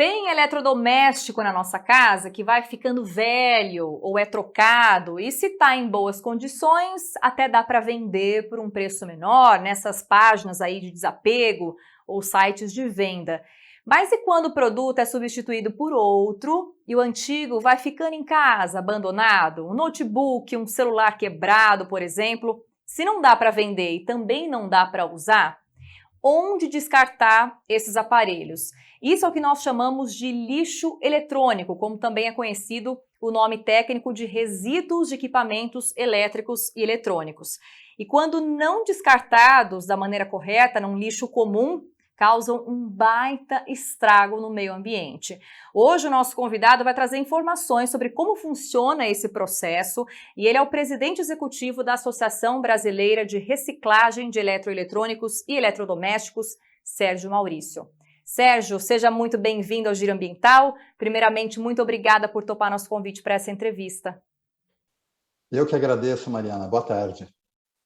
Tem eletrodoméstico na nossa casa que vai ficando velho ou é trocado e se está em boas condições até dá para vender por um preço menor nessas páginas aí de desapego ou sites de venda. Mas e quando o produto é substituído por outro e o antigo vai ficando em casa, abandonado? Um notebook, um celular quebrado, por exemplo, se não dá para vender e também não dá para usar? Onde descartar esses aparelhos? Isso é o que nós chamamos de lixo eletrônico, como também é conhecido o nome técnico de resíduos de equipamentos elétricos e eletrônicos. E quando não descartados da maneira correta, num lixo comum, causam um baita estrago no meio ambiente. Hoje o nosso convidado vai trazer informações sobre como funciona esse processo e ele é o presidente executivo da Associação Brasileira de Reciclagem de Eletroeletrônicos e Eletrodomésticos, Sérgio Maurício. Sérgio, seja muito bem-vindo ao Giro Ambiental. Primeiramente, muito obrigada por topar nosso convite para essa entrevista. Eu que agradeço, Mariana. Boa tarde.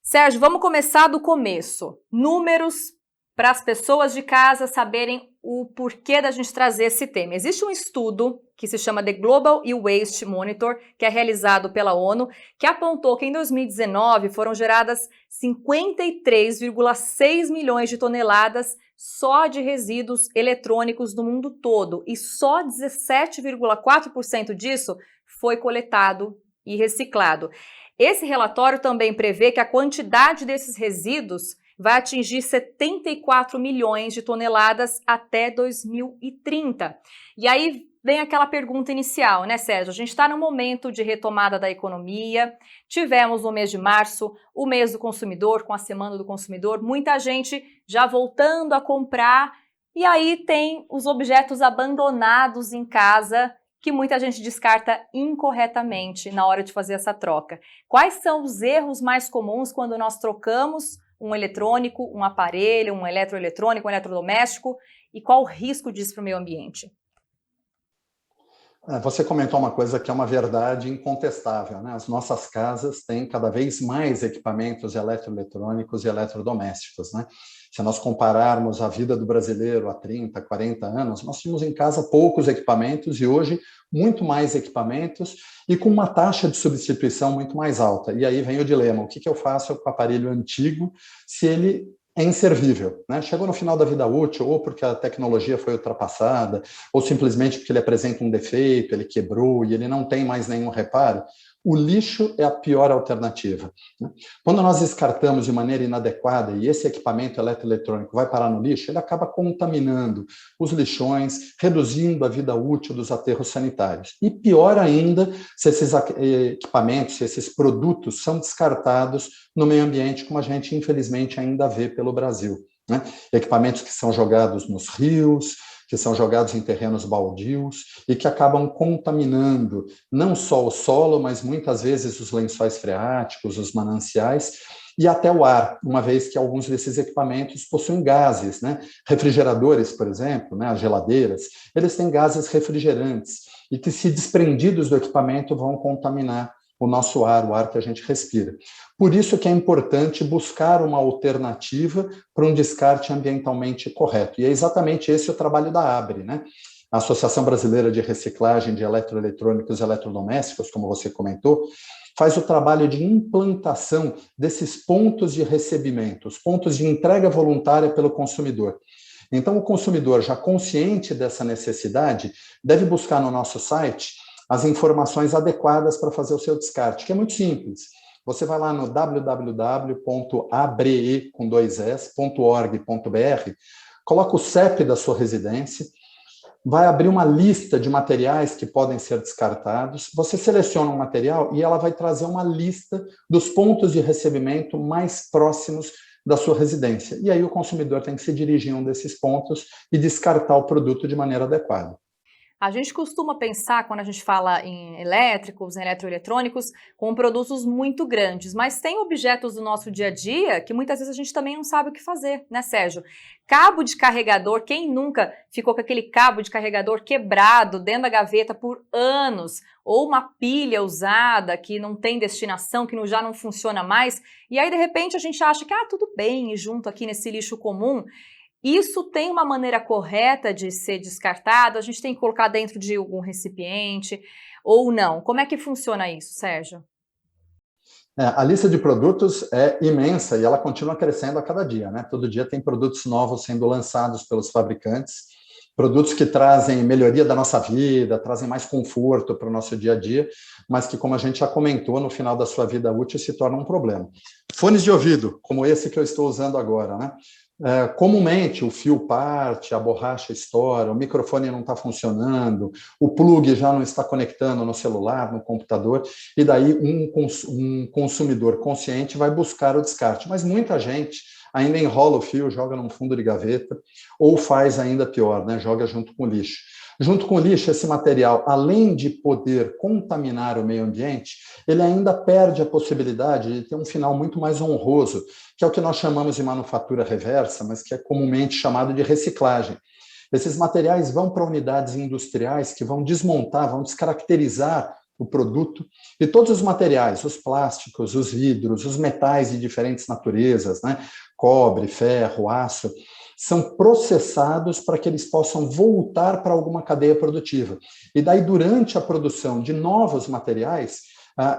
Sérgio, vamos começar do começo. Números para as pessoas de casa saberem o porquê da gente trazer esse tema. Existe um estudo que se chama The Global E-Waste Monitor, que é realizado pela ONU, que apontou que em 2019 foram geradas 53,6 milhões de toneladas só de resíduos eletrônicos no mundo todo, e só 17,4% disso foi coletado e reciclado. Esse relatório também prevê que a quantidade desses resíduos vai atingir 74 milhões de toneladas até 2030. E aí vem aquela pergunta inicial, né, Sérgio? A gente está num momento de retomada da economia, tivemos no mês de março o mês do consumidor, com a Semana do Consumidor, muita gente já voltando a comprar, e aí tem os objetos abandonados em casa, que muita gente descarta incorretamente na hora de fazer essa troca. Quais são os erros mais comuns quando nós trocamos um eletrônico, um aparelho, um eletroeletrônico, um eletrodoméstico, e qual o risco disso para o meio ambiente? Você comentou uma coisa que é uma verdade incontestável, né? As nossas casas têm cada vez mais equipamentos eletroeletrônicos e eletrodomésticos, né? Se nós compararmos a vida do brasileiro há 30, 40 anos, nós tínhamos em casa poucos equipamentos e hoje muito mais equipamentos e com uma taxa de substituição muito mais alta. E aí vem o dilema, o que eu faço com o aparelho antigo se ele é inservível, né? Chegou no final da vida útil, ou porque a tecnologia foi ultrapassada, ou simplesmente porque ele apresenta um defeito, ele quebrou e ele não tem mais nenhum reparo. O lixo é a pior alternativa, né? Quando nós descartamos de maneira inadequada e esse equipamento eletroeletrônico vai parar no lixo, ele acaba contaminando os lixões, reduzindo a vida útil dos aterros sanitários. E pior ainda, se esses equipamentos, se esses produtos são descartados no meio ambiente, como a gente infelizmente ainda vê pelo Brasil, né? Equipamentos que são jogados nos rios, que são jogados em terrenos baldios e que acabam contaminando não só o solo, mas muitas vezes os lençóis freáticos, os mananciais e até o ar, uma vez que alguns desses equipamentos possuem gases, né? Refrigeradores, por exemplo, né? As geladeiras, eles têm gases refrigerantes e que, se desprendidos do equipamento, vão contaminar o nosso ar, o ar que a gente respira. Por isso que é importante buscar uma alternativa para um descarte ambientalmente correto. E é exatamente esse o trabalho da ABRE, né? A Associação Brasileira de Reciclagem de Eletroeletrônicos e Eletrodomésticos, como você comentou, faz o trabalho de implantação desses pontos de recebimento, os pontos de entrega voluntária pelo consumidor. Então, o consumidor, já consciente dessa necessidade, deve buscar no nosso site as informações adequadas para fazer o seu descarte, que é muito simples. Você vai lá no www.abre.org.br, coloca o CEP da sua residência, vai abrir uma lista de materiais que podem ser descartados, você seleciona um material e ela vai trazer uma lista dos pontos de recebimento mais próximos da sua residência. E aí o consumidor tem que se dirigir a um desses pontos e descartar o produto de maneira adequada. A gente costuma pensar, quando a gente fala em elétricos, em eletroeletrônicos, com produtos muito grandes, mas tem objetos do nosso dia a dia que muitas vezes a gente também não sabe o que fazer, né, Sérgio? Cabo de carregador, quem nunca ficou com aquele cabo de carregador quebrado dentro da gaveta por anos? Ou uma pilha usada que não tem destinação, que já não funciona mais, e aí de repente a gente acha que, tudo bem, ir junto aqui nesse lixo comum. Isso tem uma maneira correta de ser descartado? A gente tem que colocar dentro de algum recipiente ou não? Como é que funciona isso, Sérgio? A lista de produtos é imensa e ela continua crescendo a cada dia, né? Todo dia tem produtos novos sendo lançados pelos fabricantes, produtos que trazem melhoria da nossa vida, trazem mais conforto para o nosso dia a dia, mas que, como a gente já comentou, no final da sua vida útil se torna um problema. Fones de ouvido, como esse que eu estou usando agora, né? Comumente o fio parte, a borracha estoura, o microfone não está funcionando, o plug já não está conectando no celular, no computador, e daí um consumidor consciente vai buscar o descarte. Mas muita gente ainda enrola o fio, joga num fundo de gaveta, ou faz ainda pior, né? Joga junto com o lixo. Junto com o lixo, esse material, além de poder contaminar o meio ambiente, ele ainda perde a possibilidade de ter um final muito mais honroso, que é o que nós chamamos de manufatura reversa, mas que é comumente chamado de reciclagem. Esses materiais vão para unidades industriais que vão desmontar, vão descaracterizar o produto, e todos os materiais, os plásticos, os vidros, os metais de diferentes naturezas, né? Cobre, ferro, aço, são processados para que eles possam voltar para alguma cadeia produtiva. E daí, durante a produção de novos materiais,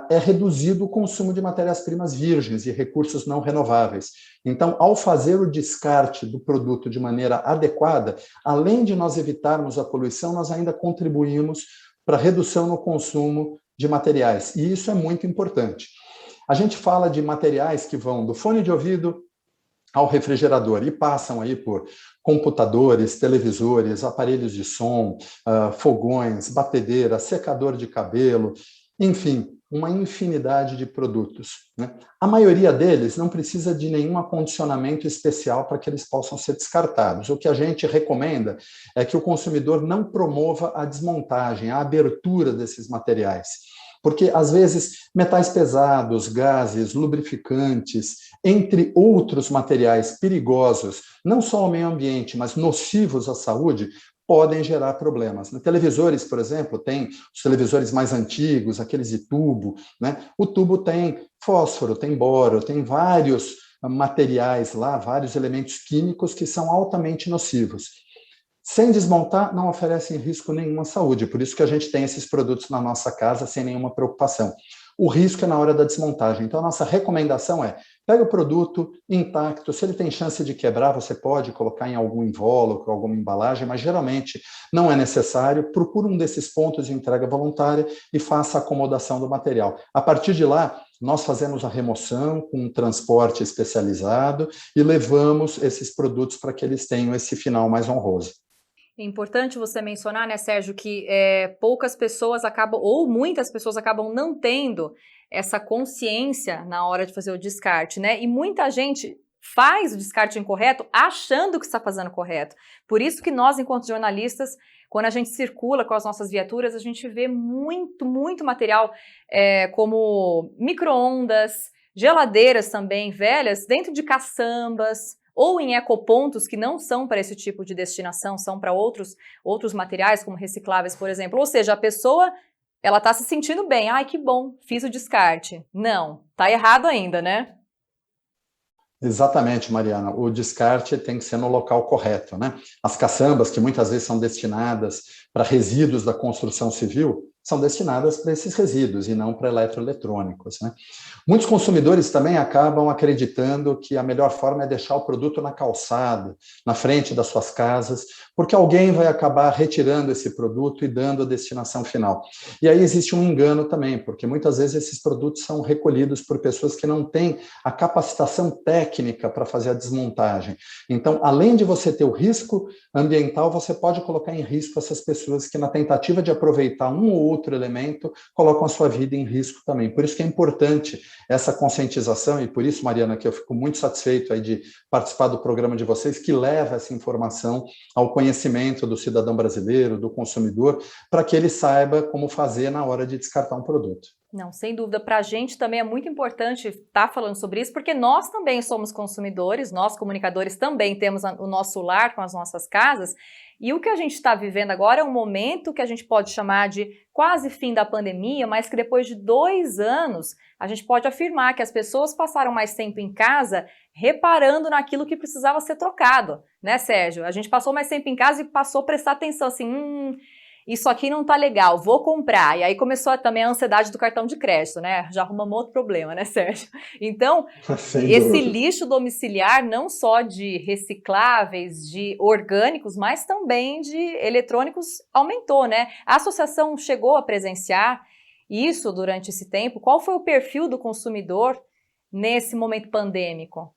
é reduzido o consumo de matérias-primas virgens e recursos não renováveis. Então, ao fazer o descarte do produto de maneira adequada, além de nós evitarmos a poluição, nós ainda contribuímos para a redução no consumo de materiais. E isso é muito importante. A gente fala de materiais que vão do fone de ouvido ao refrigerador e passam aí por computadores, televisores, aparelhos de som, fogões, batedeira, secador de cabelo, enfim, uma infinidade de produtos, né? A maioria deles não precisa de nenhum acondicionamento especial para que eles possam ser descartados. O que a gente recomenda é que o consumidor não promova a desmontagem, a abertura desses materiais. Porque, às vezes, metais pesados, gases, lubrificantes, entre outros materiais perigosos, não só ao meio ambiente, mas nocivos à saúde, podem gerar problemas. Televisores, por exemplo, tem os televisores mais antigos, aqueles de tubo, né? O tubo tem fósforo, tem boro, tem vários materiais lá, vários elementos químicos que são altamente nocivos. Sem desmontar, não oferecem risco nenhum à saúde, por isso que a gente tem esses produtos na nossa casa sem nenhuma preocupação. O risco é na hora da desmontagem, então a nossa recomendação é, pega o produto intacto, se ele tem chance de quebrar, você pode colocar em algum invólucro, alguma embalagem, mas geralmente não é necessário, procure um desses pontos de entrega voluntária e faça a acomodação do material. A partir de lá, nós fazemos a remoção com um transporte especializado e levamos esses produtos para que eles tenham esse final mais honroso. É importante você mencionar, né, Sérgio, que poucas pessoas acabam, ou muitas pessoas acabam não tendo essa consciência na hora de fazer o descarte, né? E muita gente faz o descarte incorreto achando que está fazendo correto. Por isso que nós, enquanto jornalistas, quando a gente circula com as nossas viaturas, a gente vê muito material como micro-ondas, geladeiras também velhas, dentro de caçambas, ou em ecopontos que não são para esse tipo de destinação, são para outros materiais, como recicláveis, por exemplo. Ou seja, a pessoa, ela está se sentindo bem. Ai, que bom, fiz o descarte. Não, tá errado ainda, né? Exatamente, Mariana. O descarte tem que ser no local correto, né? As caçambas, que muitas vezes são destinadas para resíduos da construção civil, são destinadas para esses resíduos e não para eletroeletrônicos, né? Muitos consumidores também acabam acreditando que a melhor forma é deixar o produto na calçada, na frente das suas casas, porque alguém vai acabar retirando esse produto e dando a destinação final. E aí existe um engano também, porque muitas vezes esses produtos são recolhidos por pessoas que não têm a capacitação técnica para fazer a desmontagem. Então, além de você ter o risco ambiental, você pode colocar em risco essas pessoas que, na tentativa de aproveitar um ou outro elemento, colocam a sua vida em risco também. Por isso que é importante essa conscientização, e por isso, Mariana, que eu fico muito satisfeito aí de participar do programa de vocês, que leva essa informação ao conhecimento do cidadão brasileiro, do consumidor, para que ele saiba como fazer na hora de descartar um produto. Não, sem dúvida. Para a gente também é muito importante estar falando sobre isso, porque nós também somos consumidores, nós comunicadores também temos o nosso lar com as nossas casas, E o que a gente está vivendo agora é um momento que a gente pode chamar de quase fim da pandemia, mas que depois de 2 anos a gente pode afirmar que as pessoas passaram mais tempo em casa reparando naquilo que precisava ser trocado, né, Sérgio? A gente passou mais tempo em casa e passou a prestar atenção assim, isso aqui não tá legal, vou comprar. E aí começou também a ansiedade do cartão de crédito, né? Já arrumamos outro problema, né, Sérgio? Então, Sem esse dúvida. lixo domiciliar, não só de recicláveis, de orgânicos, mas também de eletrônicos, aumentou, né? A associação chegou a presenciar isso durante esse tempo? Qual foi o perfil do consumidor nesse momento pandêmico?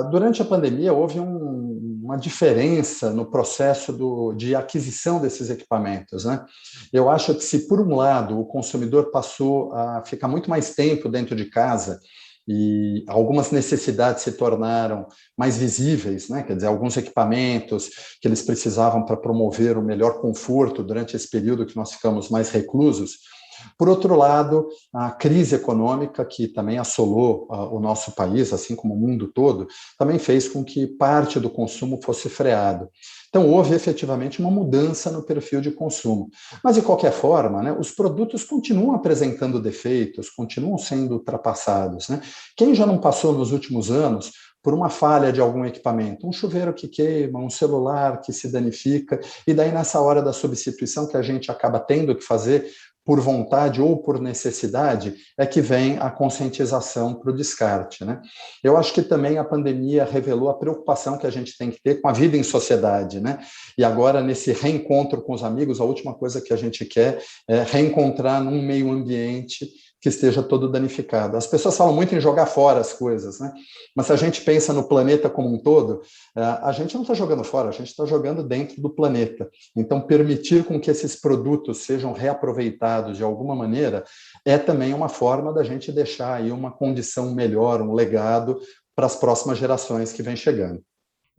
Durante a pandemia, houve uma diferença no processo de aquisição desses equipamentos, né? Eu acho que se, por um lado, o consumidor passou a ficar muito mais tempo dentro de casa e algumas necessidades se tornaram mais visíveis, né? Quer dizer, alguns equipamentos que eles precisavam para promover o melhor conforto durante esse período que nós ficamos mais reclusos. Por outro lado, a crise econômica, que também assolou o nosso país, assim como o mundo todo, também fez com que parte do consumo fosse freado. Então, houve efetivamente uma mudança no perfil de consumo. Mas, de qualquer forma, né, os produtos continuam apresentando defeitos, continuam sendo ultrapassados, né? Quem já não passou nos últimos anos por uma falha de algum equipamento, um chuveiro que queima, um celular que se danifica, e daí nessa hora da substituição que a gente acaba tendo que fazer por vontade ou por necessidade, é que vem a conscientização para o descarte, né? Eu acho que também a pandemia revelou a preocupação que a gente tem que ter com a vida em sociedade, né? E agora, nesse reencontro com os amigos, a última coisa que a gente quer é reencontrar num meio ambiente que esteja todo danificado. As pessoas falam muito em jogar fora as coisas, né? Mas se a gente pensa no planeta como um todo, a gente não está jogando fora, a gente está jogando dentro do planeta. Então, permitir com que esses produtos sejam reaproveitados de alguma maneira é também uma forma da gente deixar aí uma condição melhor, um legado para as próximas gerações que vêm chegando.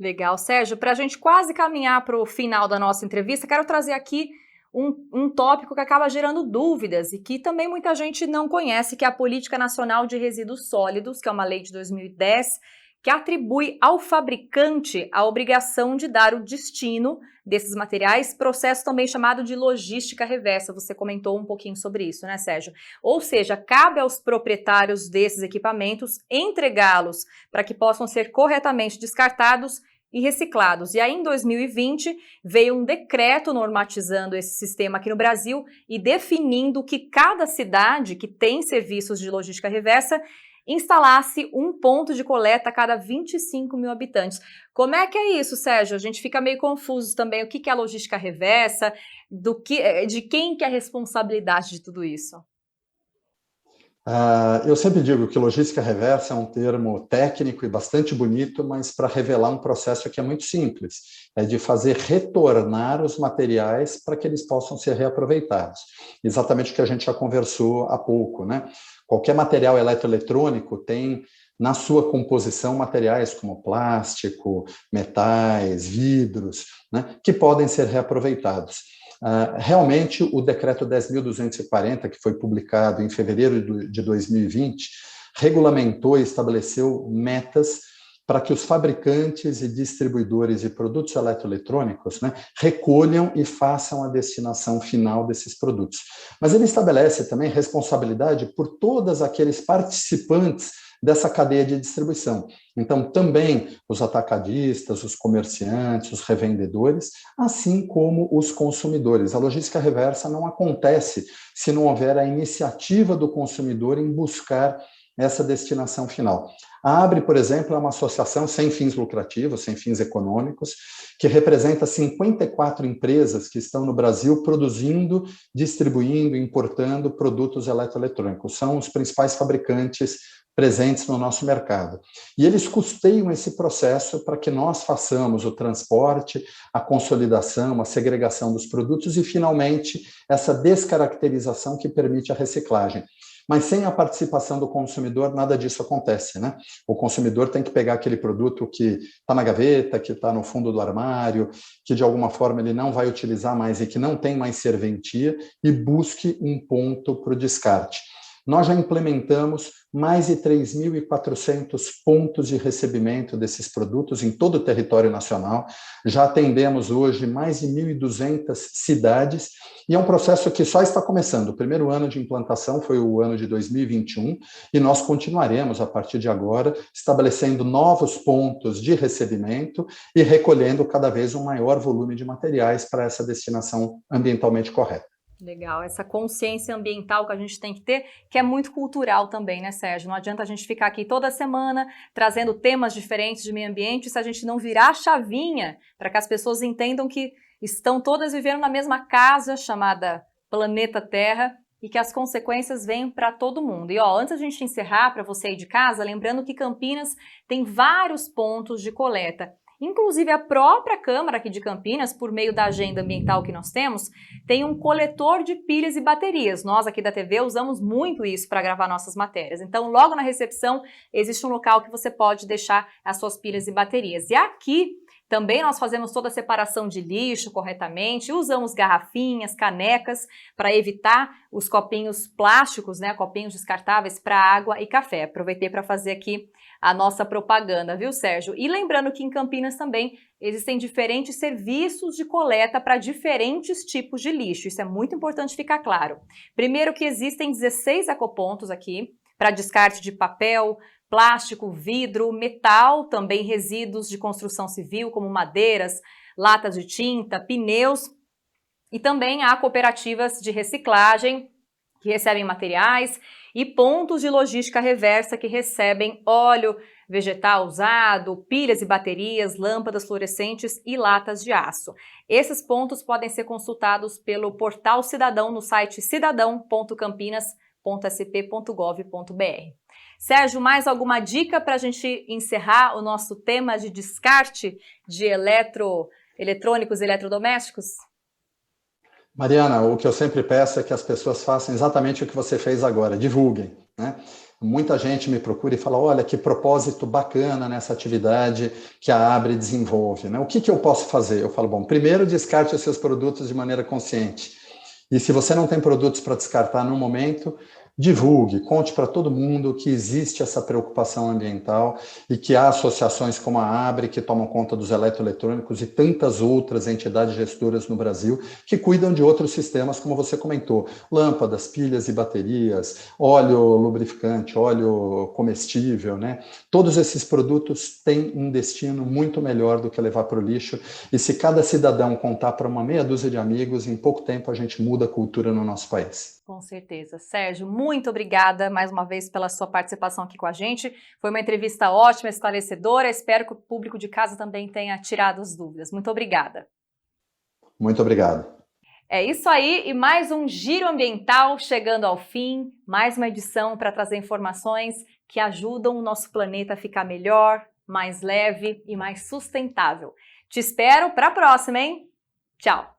Legal, Sérgio. Para a gente quase caminhar para o final da nossa entrevista, quero trazer aqui um tópico que acaba gerando dúvidas e que também muita gente não conhece, que é a Política Nacional de Resíduos Sólidos, que é uma lei de 2010, que atribui ao fabricante a obrigação de dar o destino desses materiais, processo também chamado de logística reversa. Você comentou um pouquinho sobre isso, né, Sérgio? Ou seja, cabe aos proprietários desses equipamentos entregá-los para que possam ser corretamente descartados e reciclados. E aí, em 2020, veio um decreto normatizando esse sistema aqui no Brasil e definindo que cada cidade que tem serviços de logística reversa instalasse um ponto de coleta a cada 25 mil habitantes. Como é que é isso, Sérgio? A gente fica meio confuso também. O que é a logística reversa? De quem que é a responsabilidade de tudo isso? Eu sempre digo que logística reversa é um termo técnico e bastante bonito, mas para revelar um processo que é muito simples, é de fazer retornar os materiais para que eles possam ser reaproveitados. Exatamente o que a gente já conversou há pouco, né? Qualquer material eletroeletrônico tem na sua composição materiais como plástico, metais, vidros, né, que podem ser reaproveitados. Realmente, o decreto 10.240, que foi publicado em fevereiro de 2020, regulamentou e estabeleceu metas para que os fabricantes e distribuidores de produtos eletroeletrônicos, né, recolham e façam a destinação final desses produtos. Mas ele estabelece também responsabilidade por todos aqueles participantes dessa cadeia de distribuição. Então, também os atacadistas, os comerciantes, os revendedores, assim como os consumidores. A logística reversa não acontece se não houver a iniciativa do consumidor em buscar essa destinação final. A ABRE, por exemplo, é uma associação sem fins lucrativos, sem fins econômicos, que representa 54 empresas que estão no Brasil produzindo, distribuindo, importando produtos eletroeletrônicos. São os principais fabricantes presentes no nosso mercado. E eles custeiam esse processo para que nós façamos o transporte, a consolidação, a segregação dos produtos e, finalmente, essa descaracterização que permite a reciclagem. Mas sem a participação do consumidor, nada disso acontece, né? O consumidor tem que pegar aquele produto que está na gaveta, que está no fundo do armário, que de alguma forma ele não vai utilizar mais e que não tem mais serventia, e busque um ponto para o descarte. nós já implementamos mais de 3.400 pontos de recebimento desses produtos em todo o território nacional. Já atendemos hoje mais de 1.200 cidades e é um processo que só está começando. O primeiro ano de implantação foi o ano de 2021 e nós continuaremos, a partir de agora, estabelecendo novos pontos de recebimento e recolhendo cada vez um maior volume de materiais para essa destinação ambientalmente correta. Legal, essa consciência ambiental que a gente tem que ter, que é muito cultural também, né, Sérgio? Não adianta a gente ficar aqui toda semana trazendo temas diferentes de meio ambiente se a gente não virar a chavinha para que as pessoas entendam que estão todas vivendo na mesma casa chamada planeta Terra e que as consequências vêm para todo mundo. E ó, antes da gente encerrar, para você aí de casa, lembrando que Campinas tem vários pontos de coleta. Inclusive, a própria Câmara aqui de Campinas, por meio da agenda ambiental que nós temos, tem um coletor de pilhas e baterias. Nós aqui da TV usamos muito isso para gravar nossas matérias. Então, logo na recepção, existe um local que você pode deixar as suas pilhas e baterias. E aqui também nós fazemos toda a separação de lixo corretamente, usamos garrafinhas, canecas para evitar os copinhos plásticos, né, copinhos descartáveis para água e café. Aproveitei para fazer aqui a nossa propaganda, viu, Sérgio? E lembrando que em Campinas também existem diferentes serviços de coleta para diferentes tipos de lixo. Isso é muito importante ficar claro. Primeiro que existem 16 ecopontos aqui para descarte de papel, plástico, vidro, metal, também resíduos de construção civil, como madeiras, latas de tinta, pneus. E também há cooperativas de reciclagem que recebem materiais e pontos de logística reversa que recebem óleo vegetal usado, pilhas e baterias, lâmpadas fluorescentes e latas de aço. Esses pontos podem ser consultados pelo Portal Cidadão no site cidadão.campinas.sp.gov.br. Sérgio, mais alguma dica para a gente encerrar o nosso tema de descarte de eletrônicos e eletrodomésticos? Mariana, o que eu sempre peço é que as pessoas façam exatamente o que você fez agora, divulguem, né? Muita gente me procura e fala, olha, que propósito bacana nessa atividade que a Abre desenvolve, né? O que eu posso fazer? Eu falo, bom, primeiro descarte os seus produtos de maneira consciente. E se você não tem produtos para descartar no momento, divulgue, conte para todo mundo que existe essa preocupação ambiental e que há associações como a Abre que tomam conta dos eletroeletrônicos e tantas outras entidades gestoras no Brasil que cuidam de outros sistemas, como você comentou, lâmpadas, pilhas e baterias, óleo lubrificante, óleo comestível, né? Todos esses produtos têm um destino muito melhor do que levar para o lixo e se cada cidadão contar para uma meia dúzia de amigos, em pouco tempo a gente muda a cultura no nosso país. Com certeza. Sérgio, muito obrigada mais uma vez pela sua participação aqui com a gente. Foi uma entrevista ótima, esclarecedora. Espero que o público de casa também tenha tirado as dúvidas. Muito obrigada. Muito obrigado. É isso aí, e mais um Giro Ambiental chegando ao fim. Mais uma edição para trazer informações que ajudam o nosso planeta a ficar melhor, mais leve e mais sustentável. Te espero para a próxima, hein? Tchau!